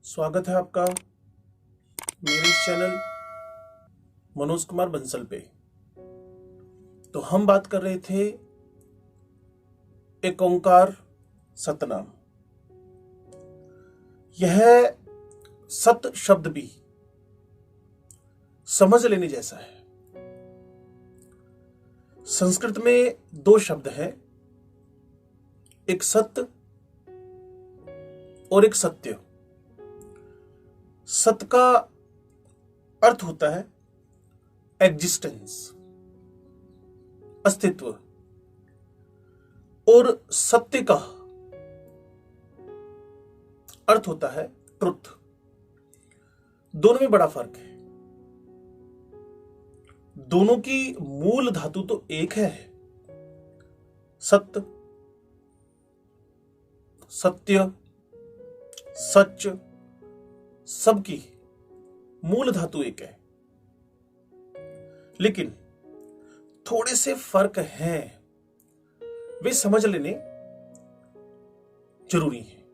स्वागत है आपका मेरे इस चैनल मनोज कुमार बंसल पे। तो हम बात कर रहे थे एक ओंकार सतनाम। यह सत शब्द भी समझ लेने जैसा है। संस्कृत में दो शब्द हैं, एक सत्य और एक सत्य। सत्य का अर्थ होता है एग्जिस्टेंस, अस्तित्व, और सत्य का अर्थ होता है ट्रुथ। दोनों में बड़ा फर्क है। दोनों की मूल धातु तो एक है, सत्य, सत्य, सच, सबकी मूल धातु एक है, लेकिन थोड़े से फर्क हैं, वे समझ लेने जरूरी है।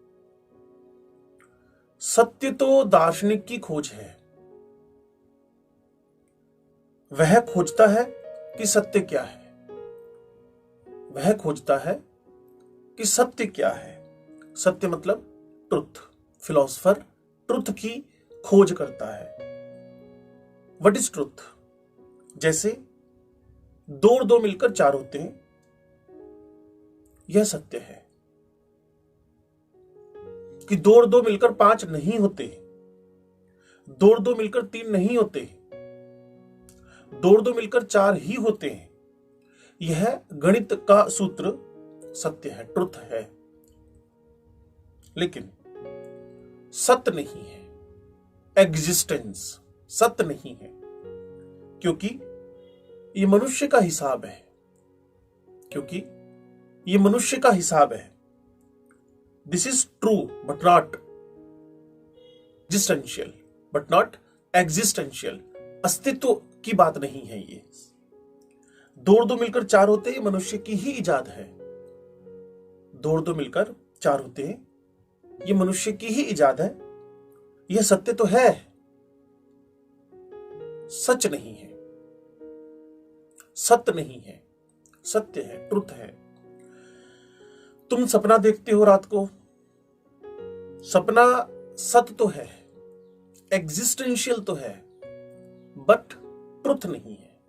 सत्य तो दार्शनिक की खोज है। वह खोजता है कि सत्य क्या है। वह खोजता है कि सत्य क्या है। सत्य मतलब ट्रुथ। फिलोसफर ट्रुथ की खोज करता है। What is truth? जैसे दो और दो मिलकर चार होते हैं, यह सत्य है। कि दो और दो मिलकर पांच नहीं होते, दो और दो मिलकर तीन नहीं होते, दो और दो मिलकर चार ही होते हैं, यह गणित का सूत्र सत्य है, ट्रुथ है। लेकिन सत्य नहीं है, एग्जिस्टेंस सत्य नहीं है, क्योंकि ये मनुष्य का हिसाब है। क्योंकि ये मनुष्य का हिसाब है। This is true but not existential, but not existential. अस्तित्व की बात नहीं है ये। दो और दो मिलकर चार होते हैं, ये मनुष्य की ही इजाद है। दो और दो मिलकर चार होते हैं, ये मनुष्य की ही इजाद है। यह सत्य तो है, सच नहीं है, सत्य नहीं है, सत्य है, ट्रुथ है। तुम सपना देखते हो रात को, सपना सत्य तो है, एग्जिस्टेंशियल तो है, बट ट्रुथ नहीं है।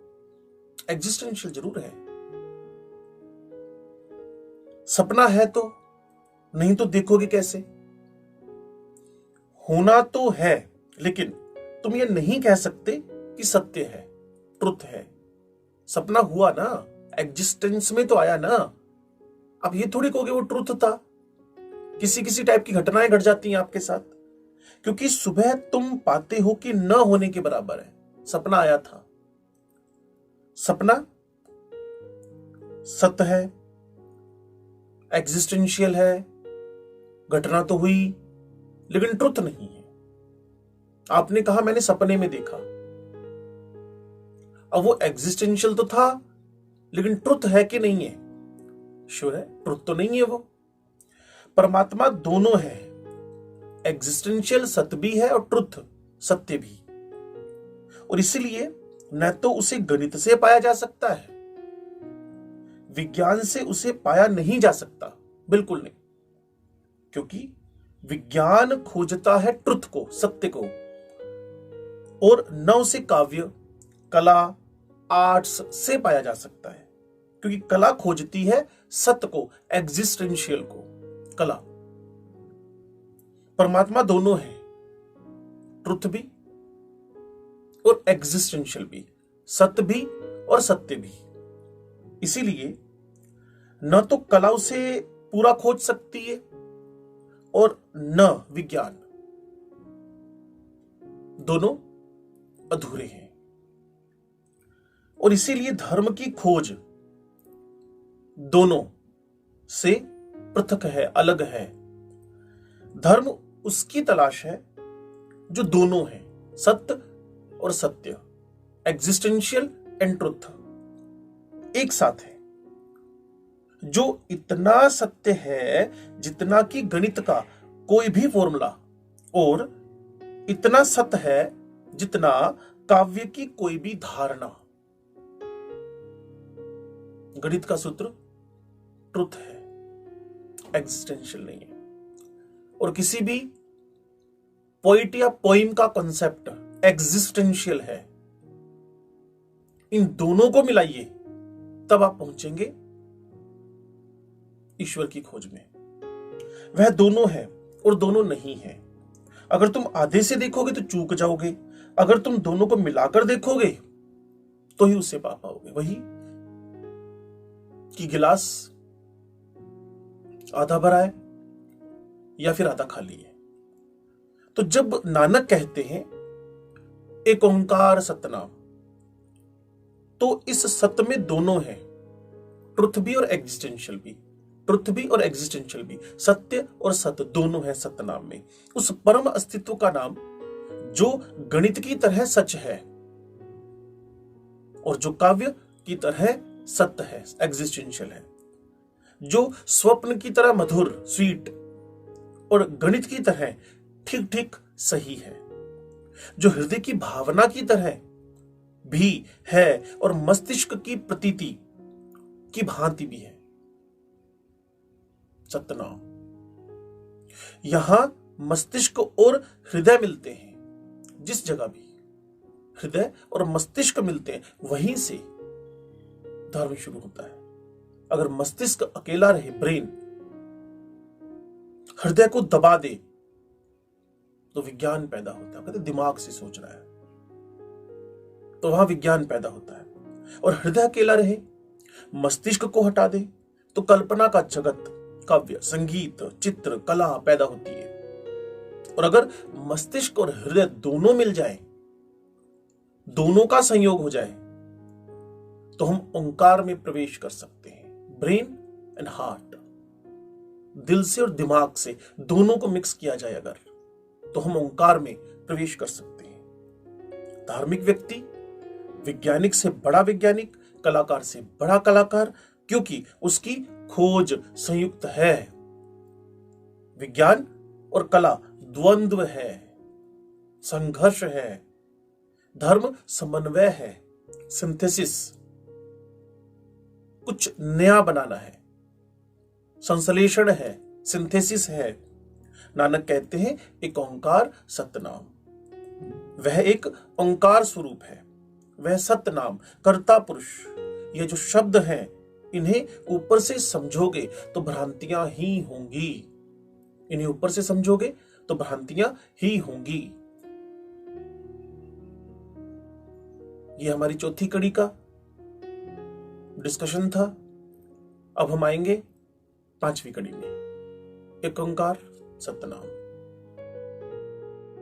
एग्जिस्टेंशियल जरूर है। सपना है तो, नहीं तो देखोगे कैसे? होना तो है, लेकिन तुम ये नहीं कह सकते कि सत्य है, ट्रुथ है। सपना हुआ ना, एग्जिस्टेंस में तो आया ना। अब ये थोड़ी कहोगे वो ट्रुथ था। किसी किसी टाइप की घटनाएं घट जाती हैं आपके साथ, क्योंकि सुबह तुम पाते हो कि न होने के बराबर है। सपना आया था। सपना सत्य है, एग्जिस्टेंशियल है, घटना तो हुई, लेकिन ट्रुथ नहीं है। आपने कहा मैंने सपने में देखा, अब वो एग्जिस्टेंशियल तो था, लेकिन ट्रुथ है कि नहीं है? श्योर है, ट्रुथ तो नहीं है वो। परमात्मा दोनों है, एग्जिस्टेंशियल सत्य भी है और ट्रुथ सत्य भी। और इसीलिए न तो उसे गणित से पाया जा सकता है, विज्ञान से उसे पाया नहीं जा सकता, बिल्कुल नहीं। क्योंकि विज्ञान खोजता है ट्रुथ को, सत्य को, और न उसे काव्य, कला, आर्ट्स से पाया जा सकता है। क्योंकि कला खोजती है सत्य को, एग्जिस्टेंशियल को, कला। परमात्मा दोनों है, ट्रुथ भी और एग्जिस्टेंशियल भी, सत्य भी और सत्य भी। इसीलिए न तो कला उसे पूरा खोज सकती है और न विज्ञान। दोनों अधूरे हैं। और इसीलिए धर्म की खोज दोनों से पृथक है, अलग है। धर्म उसकी तलाश है जो दोनों है, सत्य और सत्य, एग्जिस्टेंशियल एंड ट्रुथ एक साथ है। जो इतना सत्य है जितना कि गणित का कोई भी फॉर्मूला, और इतना सत्य है जितना काव्य की कोई भी धारणा। गणित का सूत्र ट्रुथ है, एग्जिस्टेंशियल नहीं है। और किसी भी पोइट या पोइम का कॉन्सेप्ट एग्जिस्टेंशियल है। इन दोनों को मिलाइए तब आप पहुंचेंगे ईश्वर की खोज में। वह दोनों है और दोनों नहीं है। अगर तुम आधे से देखोगे तो चूक जाओगे, अगर तुम दोनों को मिलाकर देखोगे तो ही उसे पा पाओगे। वही कि गिलास आधा भरा है या फिर आधा खाली है। तो जब नानक कहते हैं एक ओंकार सतनाम, तो इस सत्य में दोनों है, ट्रुथ भी और एग्जिस्टेंशियल भी। ट्रुथ भी और एग्जिस्टेंशियल भी, सत्य और सत्य दोनों है सत्यनाम में। उस परम अस्तित्व का नाम जो गणित की तरह सच है और जो काव्य की तरह सत्य है, एग्जिस्टेंशियल है, जो स्वप्न की तरह मधुर स्वीट और गणित की तरह ठीक ठीक सही है, जो हृदय की भावना की तरह भी है और मस्तिष्क की प्रतीति की भांति भी है, सतनाम। यहां मस्तिष्क और हृदय मिलते हैं। जिस जगह भी हृदय और मस्तिष्क मिलते हैं वहीं से धर्म शुरू होता है। अगर मस्तिष्क अकेला रहे, ब्रेन हृदय को दबा दे तो विज्ञान पैदा होता है। कहते दिमाग से सोच रहा है तो वहां विज्ञान पैदा होता है। और हृदय अकेला रहे, मस्तिष्क को हटा दे तो कल्पना का जगत, काव्य, संगीत, चित्र, कला पैदा होती है। और अगर मस्तिष्क और हृदय दोनों मिल जाए, दोनों का संयोग हो जाए, तो हम ओंकार में प्रवेश कर सकते हैं। ब्रेन एंड हार्ट, दिल से और दिमाग से दोनों को मिक्स किया जाए अगर, तो हम ओंकार में प्रवेश कर सकते हैं। धार्मिक व्यक्ति वैज्ञानिक से बड़ा वैज्ञानिक, कलाकार से बड़ा कलाकार, क्योंकि उसकी खोज संयुक्त है। विज्ञान और कला द्वंद्व है, संघर्ष है। धर्म समन्वय है, सिंथेसिस, कुछ नया बनाना है, संश्लेषण है, सिंथेसिस है। नानक कहते हैं एक ओंकार सतनाम, वह एक ओंकार स्वरूप है, वह सतनाम, कर्ता पुरुष। ये जो शब्द हैं इन्हें ऊपर से समझोगे तो भ्रांतियां ही होंगी। इन्हें ऊपर से समझोगे तो भ्रांतियां ही होंगी। ये हमारी चौथी कड़ी का डिस्कशन था। अब हम आएंगे पांचवी कड़ी में, एक ओंकार सतनाम।